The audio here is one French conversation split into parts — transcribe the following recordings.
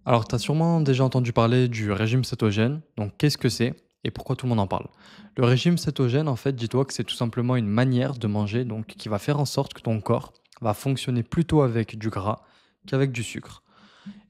Alors, tu as sûrement déjà entendu parler du régime cétogène. Donc, qu'est-ce que c'est et pourquoi tout le monde en parle? Le régime cétogène, en fait, dis-toi que c'est tout simplement une manière de manger donc, qui va faire en sorte que ton corps va fonctionner plutôt avec du gras qu'avec du sucre.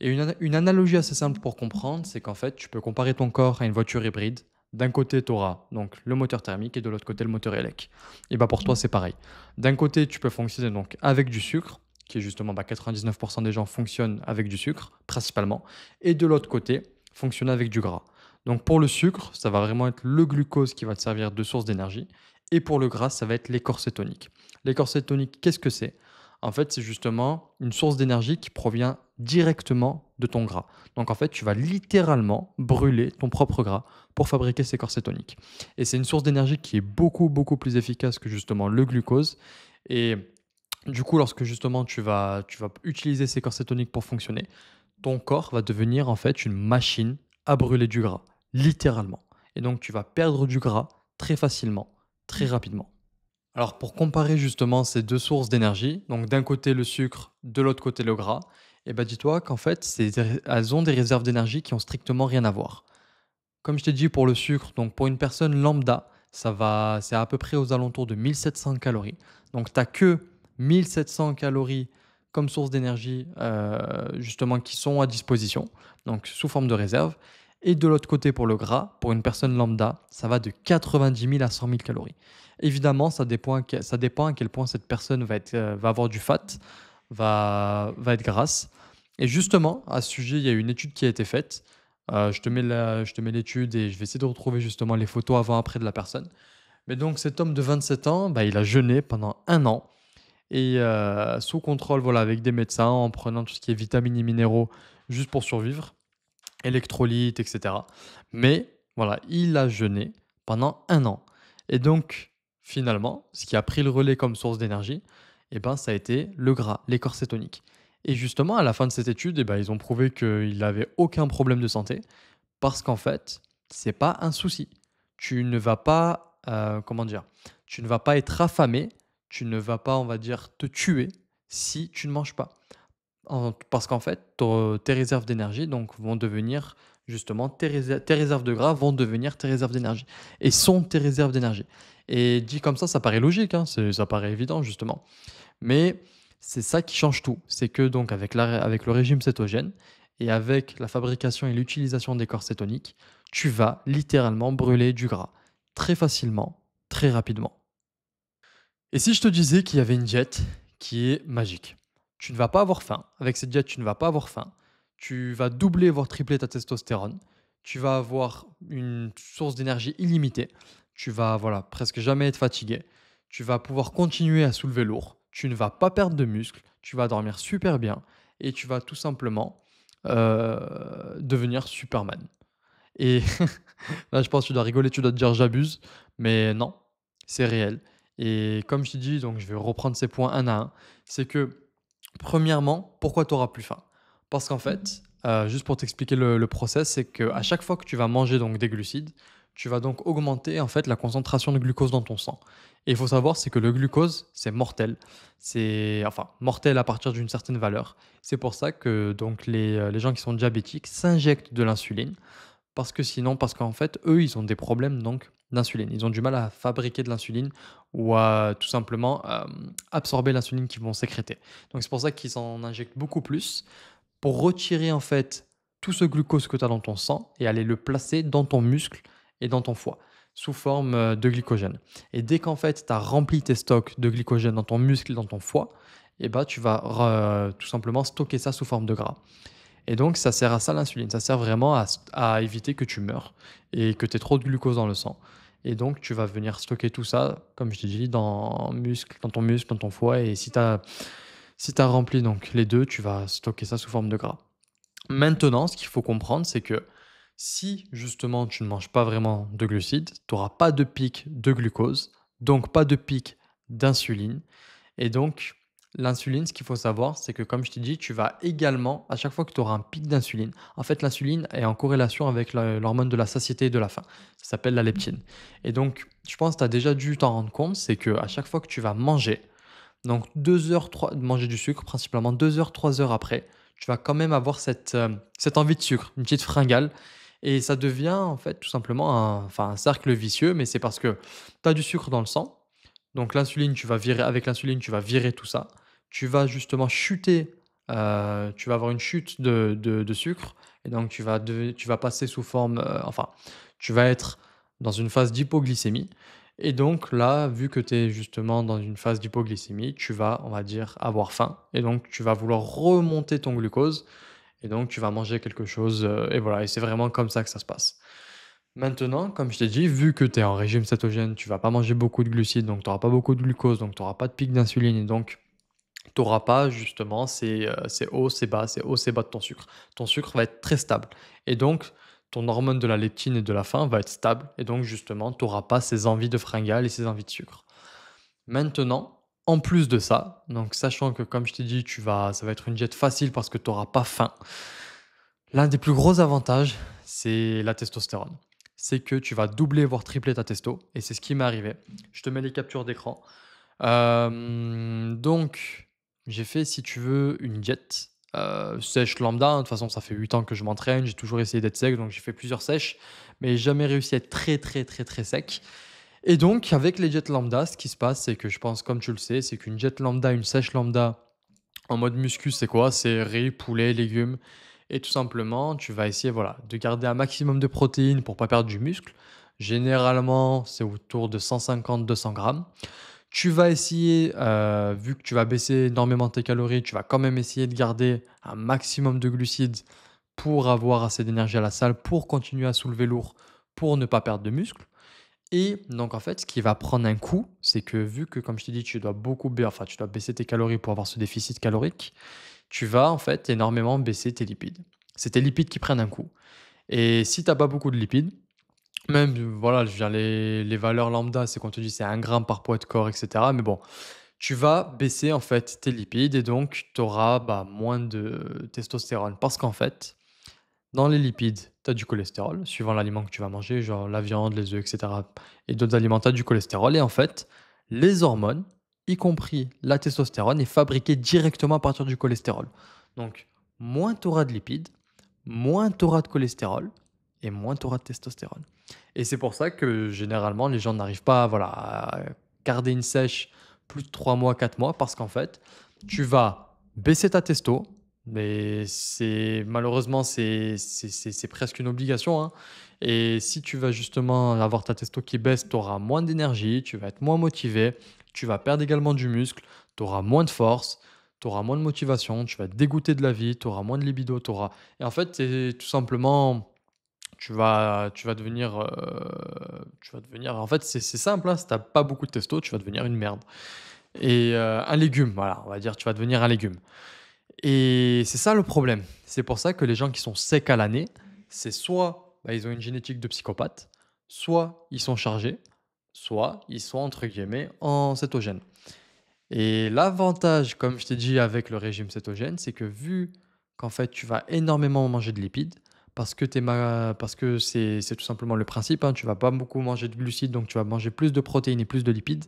Et une analogie assez simple pour comprendre, c'est qu'en fait, tu peux comparer ton corps à une voiture hybride. D'un côté, tu auras donc le moteur thermique et de l'autre côté, le moteur électrique. Et bah pour toi, c'est pareil. D'un côté, tu peux fonctionner donc avec du sucre, qui est justement 99% des gens fonctionnent avec du sucre, principalement. Et de l'autre côté, fonctionner avec du gras. Donc pour le sucre, ça va vraiment être le glucose qui va te servir de source d'énergie. Et pour le gras, ça va être l'écorce cétonique. L'écorce cétonique, qu'est-ce que c'est? En fait, c'est justement une source d'énergie qui provient directement de ton gras. Donc en fait, tu vas littéralement brûler ton propre gras pour fabriquer ces corps cétoniques. Et c'est une source d'énergie qui est beaucoup, beaucoup plus efficace que justement le glucose. Et du coup, lorsque justement tu vas utiliser ces corps cétoniques pour fonctionner, ton corps va devenir en fait une machine à brûler du gras, littéralement. Et donc tu vas perdre du gras très facilement, très rapidement. Alors pour comparer justement ces 2 sources d'énergie, donc d'un côté le sucre, de l'autre côté le gras, et ben dis-toi qu'en fait, elles ont des réserves d'énergie qui ont strictement rien à voir. Comme je t'ai dit pour le sucre, donc pour une personne lambda, c'est à peu près aux alentours de 1 700 calories. Donc tu as que 1 700 calories comme source d'énergie, justement qui sont à disposition, donc sous forme de réserve. Et de l'autre côté pour le gras, pour une personne lambda, ça va de 90 000 à 100 000 calories. Évidemment, ça dépend à quel point cette personne va avoir du fat, va être grasse. Et justement, à ce sujet, il y a une étude qui a été faite. Je te mets l'étude et je vais essayer de retrouver justement les photos avant-après de la personne. Mais donc cet homme de 27 ans, bah, il a jeûné pendant 1 an et sous contrôle, voilà, avec des médecins, en prenant tout ce qui est vitamines et minéraux juste pour survivre, électrolytes, et cetera. Mais voilà, il a jeûné pendant 1 an. Et donc, finalement, ce qui a pris le relais comme source d'énergie, eh ben, ça a été le gras, les corps cétoniques. Et justement, à la fin de cette étude, eh ben, ils ont prouvé qu'il n'avait aucun problème de santé parce qu'en fait, c'est pas un souci. Tu ne vas pas, comment dire? Tu ne vas pas être affamé, tu ne vas pas, on va dire, te tuer si tu ne manges pas. Parce qu'en fait, tes réserves d'énergie donc vont devenir justement tes réserves de gras vont devenir tes réserves d'énergie et sont tes réserves d'énergie. Et dit comme ça paraît logique, hein, ça paraît évident justement. Mais c'est ça qui change tout. C'est que donc avec le régime cétogène et avec la fabrication et l'utilisation des corps cétoniques, tu vas littéralement brûler du gras très facilement, très rapidement. Et si je te disais qu'il y avait une diète qui est magique? Tu ne vas pas avoir faim. Avec cette diète, tu ne vas pas avoir faim. Tu vas doubler, voire tripler ta testostérone. Tu vas avoir une source d'énergie illimitée. Tu vas, voilà, presque jamais être fatigué. Tu vas pouvoir continuer à soulever lourd. Tu ne vas pas perdre de muscle. Tu vas dormir super bien. Et tu vas tout simplement devenir Superman. Et là, je pense que tu dois rigoler, tu dois te dire: «J'abuse», mais non, c'est réel. Et comme je t'ai dit, donc je vais reprendre ces points un à un. C'est que, premièrement, pourquoi tu auras plus faim? Parce qu'en fait, juste pour t'expliquer le process, c'est qu'à chaque fois que tu vas manger donc des glucides, tu vas donc augmenter en fait la concentration de glucose dans ton sang. Et il faut savoir, c'est que le glucose, c'est mortel. C'est enfin mortel à partir d'une certaine valeur. C'est pour ça que donc les gens qui sont diabétiques s'injectent de l'insuline parce qu'en fait, eux, ils ont des problèmes donc d'insuline. Ils ont du mal à fabriquer de l'insuline ou à tout simplement, absorber l'insuline qu'ils vont sécréter. Donc c'est pour ça qu'ils en injectent beaucoup plus pour retirer en fait tout ce glucose que tu as dans ton sang et aller le placer dans ton muscle et dans ton foie sous forme, de glycogène. Et dès qu'en fait tu as rempli tes stocks de glycogène dans ton muscle et dans ton foie, et bah, tu vas tout simplement stocker ça sous forme de gras. Et donc ça sert à ça l'insuline, ça sert vraiment à éviter que tu meurs et que tu aies trop de glucose dans le sang. Et donc tu vas venir stocker tout ça, comme je t'ai dit, dans ton muscle, dans ton foie et si tu as rempli donc les 2, tu vas stocker ça sous forme de gras. Maintenant, ce qu'il faut comprendre, c'est que si justement tu ne manges pas vraiment de glucides, tu auras pas de pic de glucose, donc pas de pic d'insuline et donc, l'insuline, ce qu'il faut savoir, c'est que comme je t'ai dit, tu vas également, à chaque fois que tu auras un pic d'insuline, en fait, l'insuline est en corrélation avec l'hormone de la satiété et de la faim. Ça s'appelle la leptine. Et donc, je pense que tu as déjà dû t'en rendre compte, c'est que à chaque fois que tu vas manger, donc 2 heures, manger du sucre, principalement 2 heures, 3 heures après, tu vas quand même avoir cette envie de sucre, une petite fringale et ça devient en fait tout simplement un cercle vicieux, mais c'est parce que tu as du sucre dans le sang, donc l'insuline, tu vas virer avec l'insuline, tu vas virer tout ça. Tu vas justement chuter, tu vas avoir une chute de sucre et donc tu vas passer sous forme, tu vas être dans une phase d'hypoglycémie et donc là, vu que tu es justement dans une phase d'hypoglycémie, tu vas, on va dire, avoir faim et donc tu vas vouloir remonter ton glucose et donc tu vas manger quelque chose, et voilà et c'est vraiment comme ça que ça se passe. Maintenant, comme je t'ai dit, vu que tu es en régime cétogène, tu vas pas manger beaucoup de glucides, donc tu auras pas beaucoup de glucose, donc tu auras pas de pic d'insuline et donc tu auras pas justement ces hauts, ces bas, ces hauts, ces bas de ton sucre. Ton sucre va être très stable et donc ton hormone de la leptine et de la faim va être stable et donc justement tu auras pas ces envies de fringales et ces envies de sucre. Maintenant, en plus de ça, donc sachant que comme je t'ai dit, ça va être une diète facile parce que tu auras pas faim. L'un des plus gros avantages, c'est la testostérone. C'est que tu vas doubler, voire tripler ta testo et c'est ce qui m'est arrivé. Je te mets les captures d'écran. Donc j'ai fait, si tu veux, une diète, sèche lambda, hein. De toute façon, ça fait 8 ans que je m'entraîne, j'ai toujours essayé d'être sec, donc j'ai fait plusieurs sèches, mais jamais réussi à être très, très, très, très sec et donc avec les diètes lambda, ce qui se passe, c'est que je pense, comme tu le sais, c'est qu'une diète lambda, une sèche lambda en mode muscu, c'est quoi? C'est riz, poulet, légumes et tout simplement, tu vas essayer, voilà, de garder un maximum de protéines pour pas perdre du muscle. Généralement, c'est autour de 150-200 grammes. Tu vas essayer, vu que tu vas baisser énormément tes calories, tu vas quand même essayer de garder un maximum de glucides pour avoir assez d'énergie à la salle, pour continuer à soulever lourd, pour ne pas perdre de muscle. Et donc en fait, ce qui va prendre un coup, c'est que vu que comme je t'ai dit, tu dois baisser tes calories pour avoir ce déficit calorique, tu vas en fait énormément baisser tes lipides. C'est tes lipides qui prennent un coup. Et si tu as pas beaucoup de lipides, même voilà, je veux dire les valeurs lambda, c'est qu'on te dit c'est 1 gramme par poids de corps, et cetera. Mais bon, tu vas baisser en fait tes lipides et donc tu auras, bah, moins de testostérone. Parce qu'en fait, dans les lipides, tu as du cholestérol, suivant l'aliment que tu vas manger, genre la viande, les œufs, et cetera et d'autres aliments, tu as du cholestérol et en fait, les hormones, y compris la testostérone, est fabriquée directement à partir du cholestérol. Donc, moins tu auras de lipides, moins tu auras de cholestérol et moins tu auras de testostérone. Et c'est pour ça que généralement, les gens n'arrivent pas, voilà, à garder une sèche plus de 3 mois, 4 mois parce qu'en fait, tu vas baisser ta testo, mais c'est malheureusement, c'est presque une obligation, hein. Et si tu vas justement avoir ta testo qui baisse, tu auras moins d'énergie, tu vas être moins motivé, tu vas perdre également du muscle, tu auras moins de force, tu auras moins de motivation, tu vas te dégoûter de la vie, tu auras moins de libido, et en fait, c'est tout simplement tu vas devenir en fait, c'est simple, hein, si tu pas beaucoup de testo, tu vas devenir une merde et un légume, voilà, on va dire, tu vas devenir un légume. Et c'est ça le problème. C'est pour ça que les gens qui sont secs à l'année, c'est soit, bah, ils ont une génétique de psychopathe, soit ils sont chargés, soit ils sont entre guillemets «en cétogène». Et l'avantage, comme je t'ai dit avec le régime cétogène, c'est que vu qu'en fait tu vas énormément manger de lipides, parce que c'est tout simplement le principe, hein, tu vas pas beaucoup manger de glucides, donc tu vas manger plus de protéines et plus de lipides,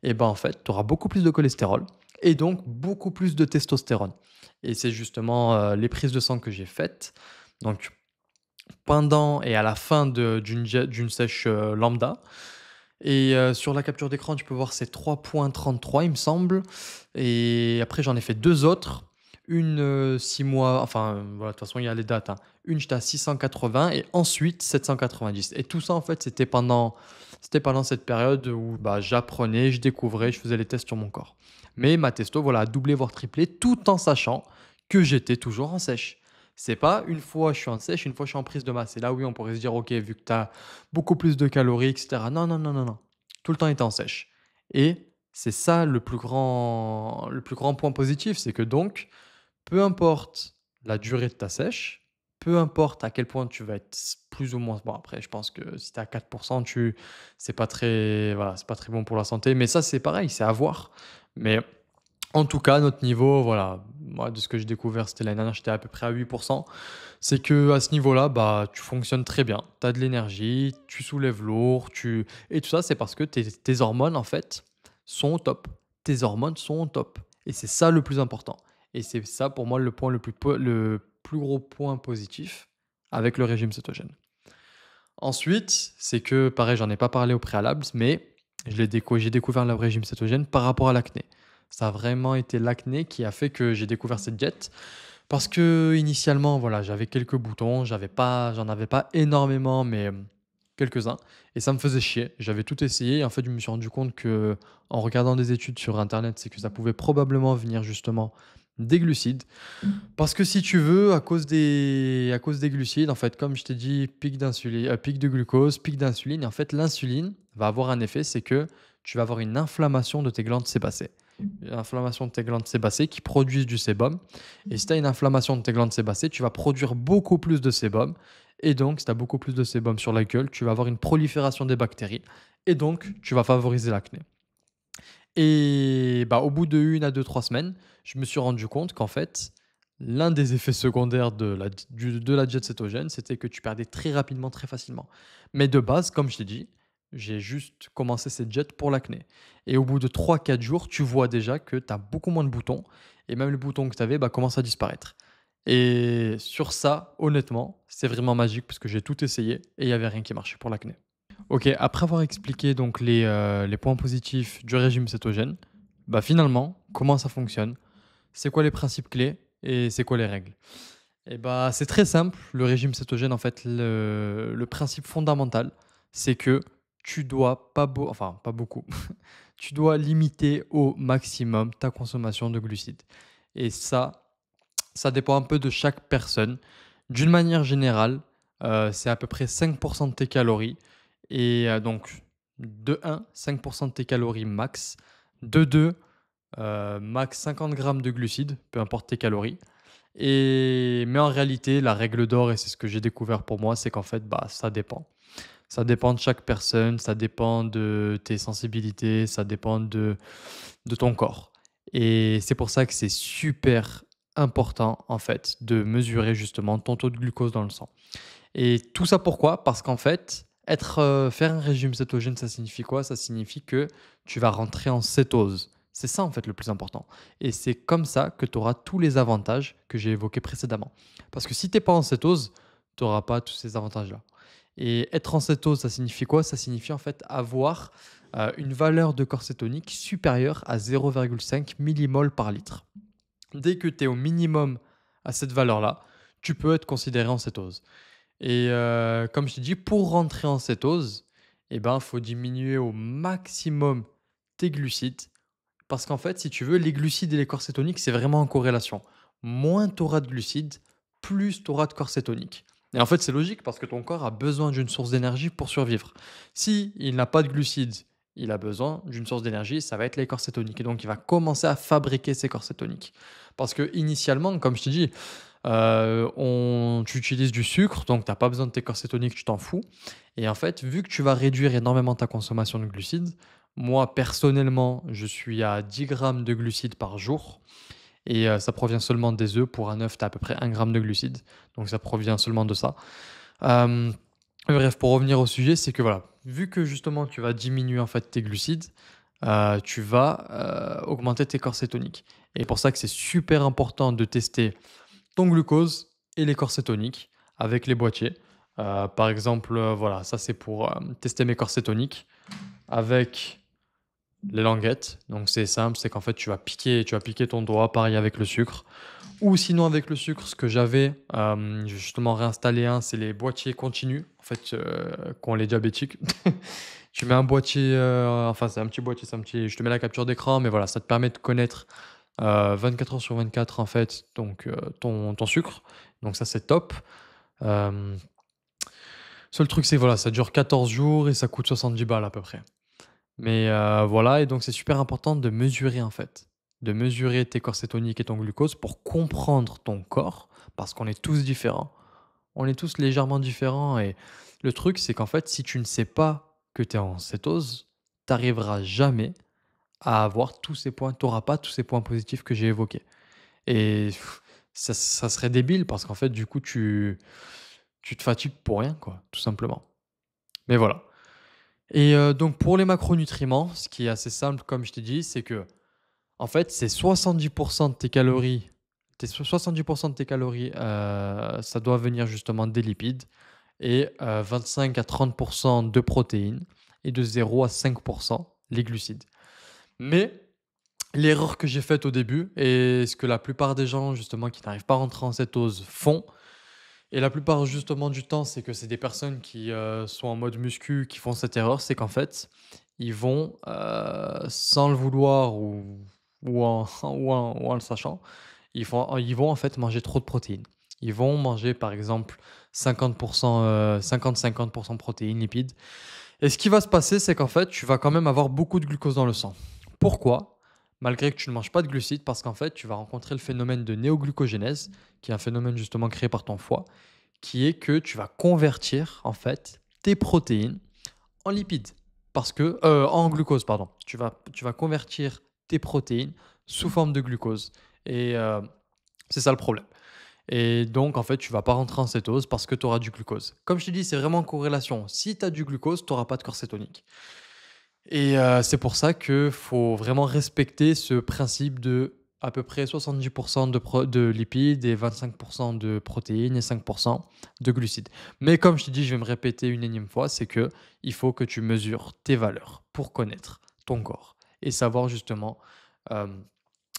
et ben en fait tu auras beaucoup plus de cholestérol et donc beaucoup plus de testostérone. Et c'est justement les prises de sang que j'ai faites. Donc pendant et à la fin d'une sèche lambda, et sur la capture d'écran, tu peux voir c'est 3,33 il me semble et après j'en ai fait 2 autres. Une, 6 mois, voilà, de toute façon il y a les dates, hein. Une j'étais à 680 et ensuite 790 et tout ça en fait c'était pendant cette période où, bah, j'apprenais, je découvrais, je faisais les tests sur mon corps. Mais ma testo, voilà, a doublé voire triplé tout en sachant que j'étais toujours en sèche. C'est pas une fois je suis en sèche, une fois je suis en prise de masse et là oui, on pourrait se dire: «OK, vu que tu as beaucoup plus de calories et cetera». Non, non, non, non, non. Tout le temps était en sèche et c'est ça le plus grand point positif, c'est que donc, peu importe la durée de ta sèche, peu importe à quel point tu vas être plus ou moins bon après je pense que si tu es à 4 c'est pas très voilà, c'est pas très bon pour la santé, mais ça c'est pareil, c'est à voir. Mais en tout cas, notre niveau, voilà, moi de ce que j'ai découvert, c'était l'année dernière, j'étais à peu près à 8. C'est que à ce niveau-là, bah, tu fonctionnes très bien. Tu as de l'énergie, tu soulèves lourd, et tout ça, c'est parce que tes hormones, en fait, sont au top. Tes hormones sont au top et c'est ça le plus important Et c'est ça pour moi le plus gros point positif avec le régime cétogène. Ensuite, c'est que pareil, j'en ai pas parlé au préalable, mais j'ai découvert le régime cétogène par rapport à l'acné. Ça a vraiment été l'acné qui a fait que j'ai découvert cette diète. Parce que initialement, voilà, j'avais quelques boutons, j'en avais pas énormément, mais quelques-uns, et ça me faisait chier. J'avais tout essayé, et en fait, je me suis rendu compte que, en regardant des études sur internet, c'est que ça pouvait probablement venir justement des glucides. Parce que si tu veux, à cause des glucides, en fait, comme je t'ai dit, pic de glucose, pic d'insuline, et en fait, l'insuline va avoir un effet, c'est que tu vas avoir une inflammation de tes glandes sébacées. Une inflammation de tes glandes sébacées qui produisent du sébum. Et si tu as une inflammation de tes glandes sébacées, tu vas produire beaucoup plus de sébum. Et donc, si tu as beaucoup plus de sébum sur la gueule, tu vas avoir une prolifération des bactéries. Et donc, tu vas favoriser l'acné. Et bah, au bout de 1 à 2, 3 semaines, je me suis rendu compte qu'en fait, l'un des effets secondaires de la diète cétogène, c'était que tu perdais très rapidement, très facilement. Mais de base, comme je t'ai dit, j'ai juste commencé cette diète pour l'acné. Et au bout de 3 4 jours, tu vois déjà que tu as beaucoup moins de boutons. Et même le bouton que tu avais commence à disparaître. Et sur ça, honnêtement, c'est vraiment magique parce que j'ai tout essayé et il n'y avait rien qui marchait pour l'acné. OK, après avoir expliqué donc les points positifs du régime cétogène, bah, finalement, comment ça fonctionne? C'est quoi les principes clés et c'est quoi les règles? Et bah, c'est très simple, le régime cétogène, en fait, le principe fondamental, c'est que tu dois pas beaucoup, tu dois limiter au maximum ta consommation de glucides. Et ça dépend un peu de chaque personne. D'une manière générale, c'est à peu près 5 de tes calories et donc de 1, 5 de tes calories max. De 2, max 50 grammes de glucides, peu importe tes calories. Mais en réalité, la règle d'or, et c'est ce que j'ai découvert pour moi, c'est qu'en fait, bah, ça dépend. Ça dépend de chaque personne, ça dépend de tes sensibilités, ça dépend de ton corps. Et c'est pour ça que c'est super important, en fait, de mesurer justement ton taux de glucose dans le sang. Et tout ça pourquoi? Parce qu'en fait, faire un régime cétogène, ça signifie quoi? Ça signifie que tu vas rentrer en cétose. C'est ça en fait le plus important. Et c'est comme ça que tu auras tous les avantages que j'ai évoqués précédemment. Parce que si tu n'es pas en cétose, tu n'auras pas tous ces avantages-là. Et être en cétose, ça signifie quoi? Ça signifie en fait avoir une valeur de corps cétonique supérieure à 0,5 millimol par litre. Dès que tu es au minimum à cette valeur-là, tu peux être considéré en cétose. Et comme je t'ai dit, pour rentrer en cétose, eh ben, faut diminuer au maximum tes glucides. Parce qu'en fait, si tu veux, les glucides et les corps cétoniques, c'est vraiment en corrélation. Moins tu auras de glucides, plus tu auras de corps cétoniques. Et en fait, c'est logique parce que ton corps a besoin d'une source d'énergie pour survivre. Si il n'a pas de glucides, il a besoin d'une source d'énergie, ça va être les corps cétoniques. Et donc, il va commencer à fabriquer ces corps cétoniques. Parce que initialement, comme je t'ai dit, tu utilises du sucre, donc tu as pas besoin de tes corps cétoniques, tu t'en fous. Et en fait, vu que tu vas réduire énormément ta consommation de glucides, moi personnellement, je suis à 10 grammes de glucides par jour et ça provient seulement des œufs. Pour un œuf, tu as à peu près 1 gramme de glucides, donc ça provient seulement de ça. Hem, bref, pour revenir au sujet, c'est que voilà, vu que justement tu vas diminuer en fait tes glucides, tu vas, augmenter tes corps cétoniques et pour ça que c'est super important de tester ton glucose et les corps cétoniques avec les boîtiers. Par exemple, voilà, ça c'est pour tester mes corps cétoniques avec les languettes. Donc c'est simple, c'est qu'en fait tu vas piquer ton doigt, pareil avec le sucre. Ou sinon avec le sucre, ce que j'avais, j'ai justement réinstallé un, c'est les boîtiers continus, en fait, qu'ont les diabétiques. Tu mets un boîtier, enfin c'est un petit boîtier, je te mets la capture d'écran, mais voilà, ça te permet de connaître 24 heures sur 24 en fait, donc ton sucre. Donc ça, c'est top. Hem, seul truc, c'est voilà, ça dure 14 jours et ça coûte 70 balles à peu près. Mais voilà et donc c'est super important de mesurer en fait, de mesurer tes corps cétoniques et ton glucose pour comprendre ton corps, parce qu'on est tous différents. On est tous légèrement différents et le truc, c'est qu'en fait, si tu ne sais pas que tu es en cétose, tu arriveras jamais à avoir tous ces points, tu auras pas tous ces points positifs que j'ai évoqués. Et ça serait débile parce qu'en fait, du coup, tu te fatigues pour rien, quoi, tout simplement. Mais voilà. Et donc pour les macronutriments, ce qui est assez simple, comme je t'ai dit, c'est que en fait, c'est 70 de tes calories tes 70 de tes calories, ça doit venir justement des lipides et 25 à 30 de protéines et de 0 à 5 les glucides. Mais l'erreur que j'ai faite au début et ce que la plupart des gens justement qui n'arrivent pas à rentrer en cétose font et la plupart justement du temps, c'est que c'est des personnes qui, sont en mode muscu qui font cette erreur, c'est qu'en fait, ils vont, sans le vouloir ou en ou en le sachant, ils vont en fait manger trop de protéines. Ils vont manger par exemple 50 50-50 protéines, lipides et ce qui va se passer, c'est qu'en fait, tu vas quand même avoir beaucoup de glucose dans le sang. Pourquoi? Malgré que tu ne manges pas de glucides, parce qu'en fait, tu vas rencontrer le phénomène de néoglucogénèse, qui est un phénomène justement créé par ton foie, qui est que tu vas convertir en fait tes protéines en lipides, parce que en glucose pardon. Tu vas convertir tes protéines sous forme de glucose et c'est ça le problème. Et donc, en fait, tu vas pas rentrer en cétose parce que tu auras du glucose. Comme je t'ai dit, c'est vraiment en corrélation. Si tu as du glucose, tu auras pas de corps cétonique. Et c'est pour ça que faut vraiment respecter ce principe de à peu près 70 de lipides et 25 de protéines et 5 de glucides. Mais comme je t'ai dit, je vais me répéter une énième fois, c'est que il faut que tu mesures tes valeurs pour connaître ton corps et savoir justement, hem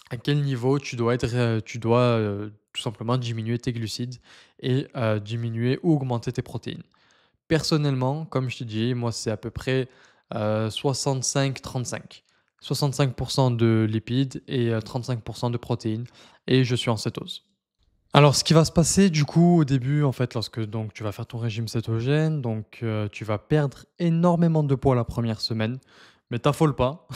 à quel niveau tu dois, tout simplement diminuer tes glucides et diminuer ou augmenter tes protéines. Personnellement, comme je te dis, moi, c'est à peu près, 65-35. 65 de lipides et 35 de protéines et je suis en cétose. Alors ce qui va se passer du coup au début, en fait, lorsque donc tu vas faire ton régime cétogène, donc tu vas perdre énormément de poids la première semaine, mais t'affole pas.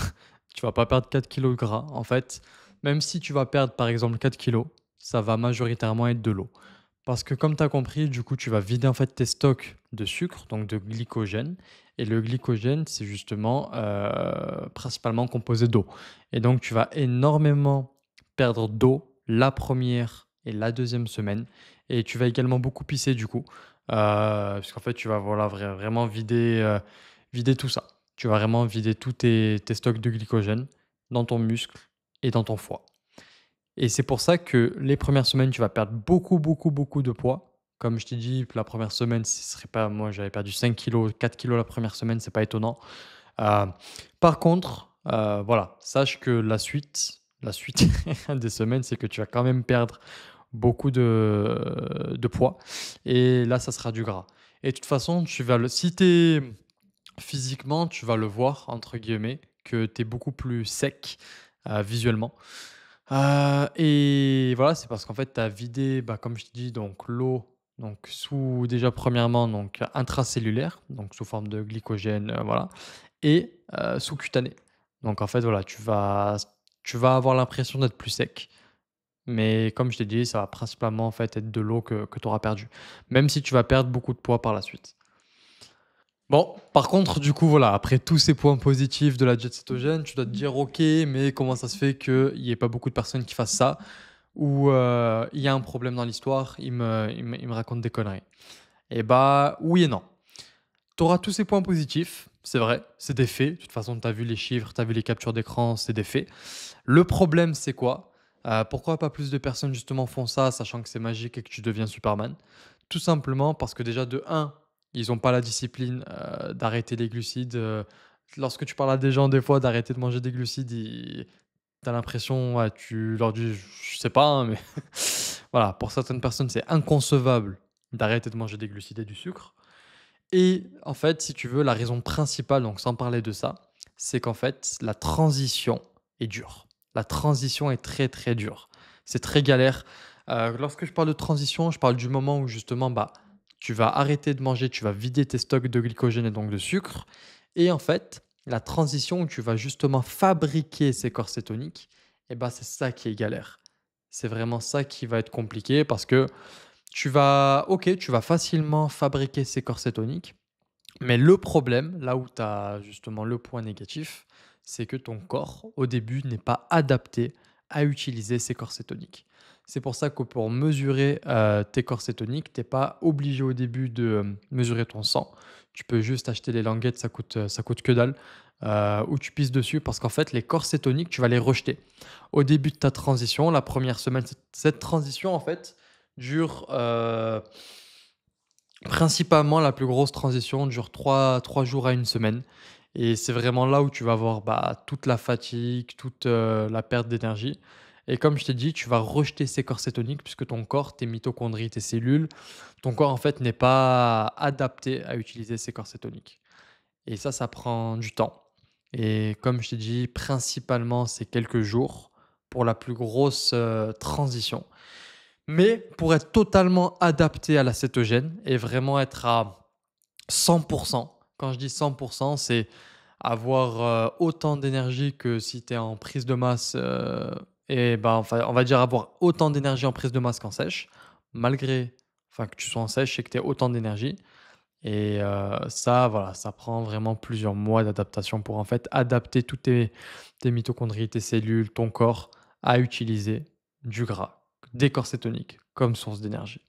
Tu vas pas perdre 4 kilos de gras. En fait, même si tu vas perdre par exemple 4 kilos, ça va majoritairement être de l'eau. Parce que comme tu as compris, du coup, tu vas vider en fait tes stocks de sucre, donc de glycogène. Et le glycogène, c'est justement principalement composé d'eau. Et donc, tu vas énormément perdre d'eau la première et la deuxième semaine. Et tu vas également beaucoup pisser du coup. Parce qu'en fait, tu vas voilà, vraiment vider tout ça. Tu vas vraiment vider tous tes stocks de glycogène dans ton muscle et dans ton foie. Et c'est pour ça que les premières semaines, tu vas perdre beaucoup, beaucoup, beaucoup de poids. Comme je t'ai dit, la première semaine, ce serait pas moi, j'avais perdu 5 kilos, 4 kilos la première semaine, c'est pas étonnant. Heu, Par contre, voilà, sache que la suite des semaines, c'est que tu vas quand même perdre beaucoup de poids et là, ça sera du gras et de toute façon, tu vas le si tu es physiquement, tu vas le voir entre guillemets que tu es beaucoup plus sec, visuellement. Et voilà, c'est parce qu'en fait, tu as vidé, bah, comme je t'ai dit, donc l'eau, donc sous déjà premièrement donc intracellulaire, donc sous forme de glycogène, voilà et sous-cutané. Donc en fait, voilà, tu vas avoir l'impression d'être plus sec, mais comme je t'ai dit, ça va principalement en fait être de l'eau que tu auras perdu, même si tu vas perdre beaucoup de poids par la suite. Bon, par contre, du coup, voilà, après tous ces points positifs de la diète cétogène, tu dois te dire: «OK, mais comment ça se fait qu'il y ait pas beaucoup de personnes qui fassent ça?» Ou, il y a un problème dans l'histoire, il me raconte des conneries. Et bah, oui et non. Tu auras tous ces points positifs, c'est vrai, c'est des faits. De toute façon, tu as vu les chiffres, tu as vu les captures d'écran, c'est des faits. Le problème, c'est quoi? Pourquoi pas plus de personnes justement font ça, sachant que c'est magique et que tu deviens Superman? Tout simplement parce que déjà de un, ils ont pas la discipline, d'arrêter les glucides, lorsque tu parles à des gens des fois d'arrêter de manger des glucides, ils tu l'impression, ouais, tu leur dis: «Je sais pas, hein, mais» voilà, pour certaines personnes, c'est inconcevable d'arrêter de manger des glucides et du sucre. Et en fait, si tu veux, la raison principale, donc sans parler de ça, c'est qu'en fait, la transition est dure. La transition est très, très dure. C'est très galère. Lorsque je parle de transition, je parle du moment où justement, bah, tu vas arrêter de manger, tu vas vider tes stocks de glycogène et donc de sucre. Et en fait, la transition où tu vas justement fabriquer ces corps cétoniques, et bah, c'est ça qui est galère. C'est vraiment ça qui va être compliqué parce que tu vas facilement fabriquer ces corps cétoniques, mais le problème, là où tu as justement le point négatif, c'est que ton corps, au début, n'est pas adapté à utiliser ces corps cétoniques. C'est pour ça que pour mesurer, tes corps cétoniques, tu es pas obligé au début de, mesurer ton sang. Tu peux juste acheter les languettes, ça coûte que dalle, ou tu pisses dessus parce qu'en fait, les corps cétoniques, tu vas les rejeter. Au début de ta transition, la première semaine, cette transition, en fait, dure, principalement, la plus grosse transition dure trois jours à une semaine et c'est vraiment là où tu vas avoir, bah, toute la fatigue, toute, la perte d'énergie et comme je t'ai dit, tu vas rejeter ces corps cétoniques puisque ton corps, tes mitochondries, tes cellules, ton corps, en fait, n'est pas adapté à utiliser ces corps cétoniques et ça prend du temps et comme je t'ai dit, principalement, c'est quelques jours pour la plus grosse, transition. Mais pour être totalement adapté à la cétogène et vraiment être à 100%, quand je dis 100%, c'est avoir, autant d'énergie que si tu es en prise de masse, et ben, enfin, on va dire avoir autant d'énergie en prise de masse qu'en sèche, malgré que tu sois en sèche et que tu aies autant d'énergie et ça, voilà, ça prend vraiment plusieurs mois d'adaptation pour, en fait, adapter tous tes mitochondries, tes cellules, ton corps à utiliser du gras, des corps cétoniques comme source d'énergie.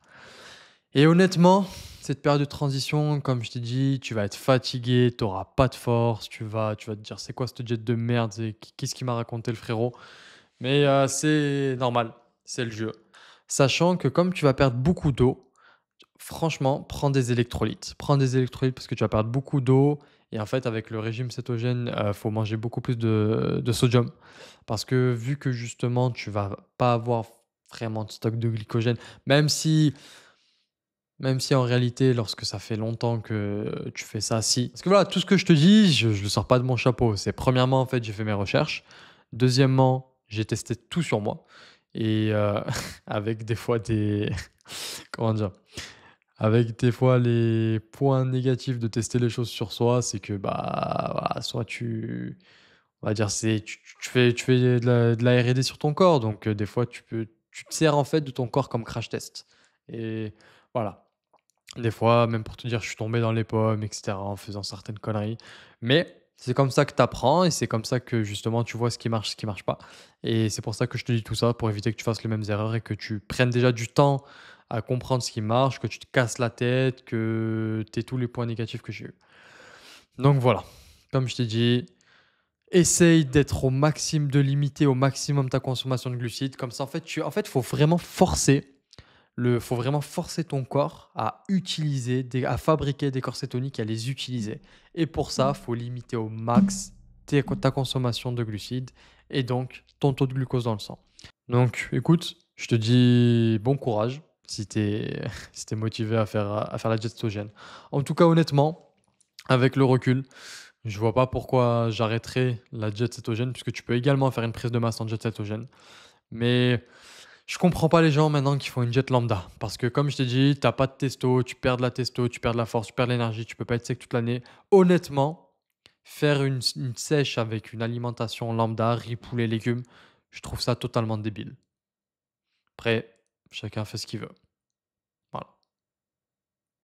Et honnêtement, cette période de transition, comme je t'ai dit, tu vas être fatigué, tu auras pas de force, tu vas te dire: «C'est quoi cette jet de merde? Qu'est-ce qu'il m'a raconté le frérot?» Mais c'est normal, c'est le jeu. Sachant que comme tu vas perdre beaucoup d'eau, franchement, prends des électrolytes. Prends des électrolytes parce que tu vas perdre beaucoup d'eau et en fait, avec le régime cétogène, faut manger beaucoup plus de sodium parce que vu que justement, tu vas pas avoir vraiment de stock de glycogène, même si même si en réalité, lorsque ça fait longtemps que tu fais ça, si. Parce que voilà, tout ce que je te dis, je le sors pas de mon chapeau. C'est premièrement, en fait, j'ai fait mes recherches. Deuxièmement, j'ai testé tout sur moi et avec des fois des comment dire? Avec des fois les points négatifs de tester les choses sur soi, c'est que, bah, voilà, soit on va dire, c'est tu fais de la R&D sur ton corps, donc des fois tu te sers en fait de ton corps comme crash test et voilà. Des fois, même pour te dire, je suis tombé dans les pommes et cetera en faisant certaines conneries. Mais c'est comme ça que tu apprends et c'est comme ça que justement tu vois ce qui marche pas. Et c'est pour ça que je te dis tout ça, pour éviter que tu fasses les mêmes erreurs et que tu prennes déjà du temps à comprendre ce qui marche, que tu te casses la tête, que tu aies tous les points négatifs que j'ai eu. Donc voilà, comme je t'ai dit, essaye d'être au maximum, de limiter au maximum ta consommation de glucides. Comme ça, en fait, faut vraiment forcer ton corps à utiliser à fabriquer des corps cétoniques et à les utiliser et pour ça, faut limiter au max ta consommation de glucides et donc ton taux de glucose dans le sang. Donc écoute, je te dis bon courage si tu es si tu motivé à faire la diète cétogène. En tout cas, honnêtement, avec le recul, je vois pas pourquoi j'arrêterais la diète cétogène puisque tu peux également faire une prise de masse en diète cétogène. Mais je comprends pas les gens maintenant qui font une diète lambda. Parce que comme je t'ai dit, t'as pas de testo, tu perds de la testo, tu perds de la force, tu perds de l'énergie, tu peux pas être sec toute l'année. Honnêtement, faire une sèche avec une alimentation lambda, riz, poulet, légumes, je trouve ça totalement débile. Après, chacun fait ce qu'il veut.